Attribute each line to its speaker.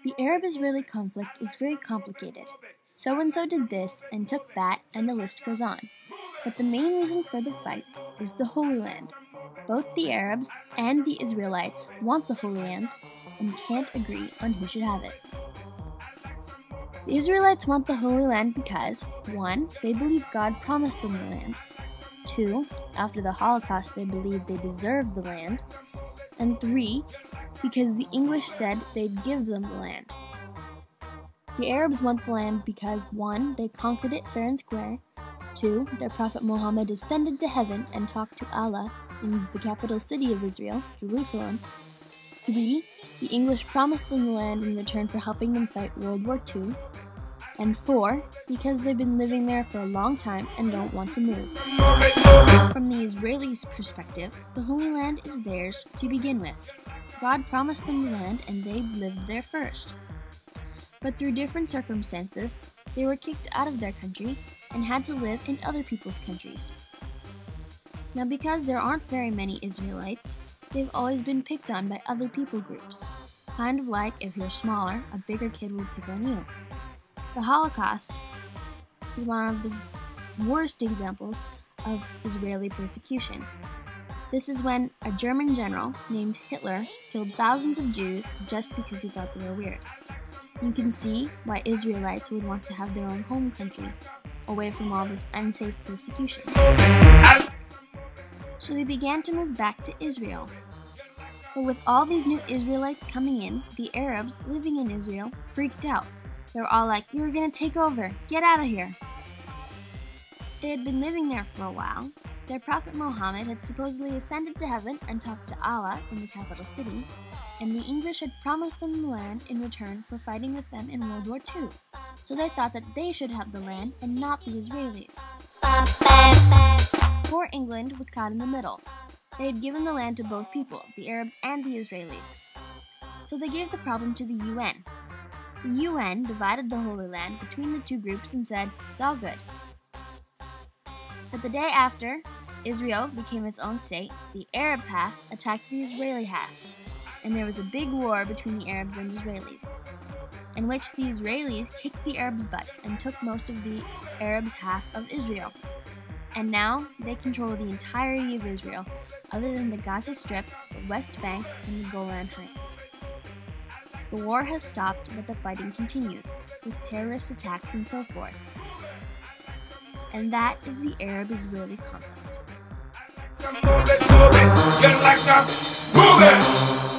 Speaker 1: The Arab-Israeli conflict is very complicated. So-and-so did this and took that, and the list goes on. But the main reason for the fight is the Holy Land. Both the Arabs and the Israelites want the Holy Land and can't agree on who should have it. The Israelites want the Holy Land because 1. They believe God promised them the land. 2. After the Holocaust, they believe they deserved the land. And 3. Because the English said they'd give them the land. The Arabs want the land because 1. They conquered it fair and square. 2. Their Prophet Muhammad ascended to heaven and talked to Allah in the capital city of Israel, Jerusalem. 3. The English promised them the land in return for helping them fight World War II. And 4. Because they've been living there for a long time and don't want to move. From the Israelis' perspective, the Holy Land is theirs to begin with. God promised them the land and they lived there first. But through different circumstances, they were kicked out of their country and had to live in other people's countries. Now, because there aren't very many Israelites, they've always been picked on by other people groups. Kind of like if you're smaller, a bigger kid will pick on you. The Holocaust is one of the worst examples of Israeli persecution. This is when a German general named Hitler killed thousands of Jews just because he thought they were weird. You can see why Israelites would want to have their own home country, away from all this unsafe persecution. So they began to move back to Israel. But with all these new Israelites coming in, the Arabs living in Israel freaked out. They were all like, "You're gonna take over, get out of here." They had been living there for a while. Their Prophet Muhammad had supposedly ascended to heaven and talked to Allah in the capital city, and the English had promised them the land in return for fighting with them in World War II. So they thought that they should have the land and not the Israelis. Poor England was caught in the middle. They had given the land to both people, the Arabs and the Israelis. So they gave the problem to the UN. The UN divided the Holy Land between the two groups and said, "It's all good." But the day after Israel became its own state, the Arab half attacked the Israeli half, and there was a big war between the Arabs and Israelis, in which the Israelis kicked the Arabs' butts and took most of the Arabs' half of Israel. And now they control the entirety of Israel, other than the Gaza Strip, the West Bank, and the Golan Heights. The war has stopped, but the fighting continues, with terrorist attacks and so forth. And that is the Arab-Israeli conflict.
Speaker 2: Move it, move it, get like that, move it!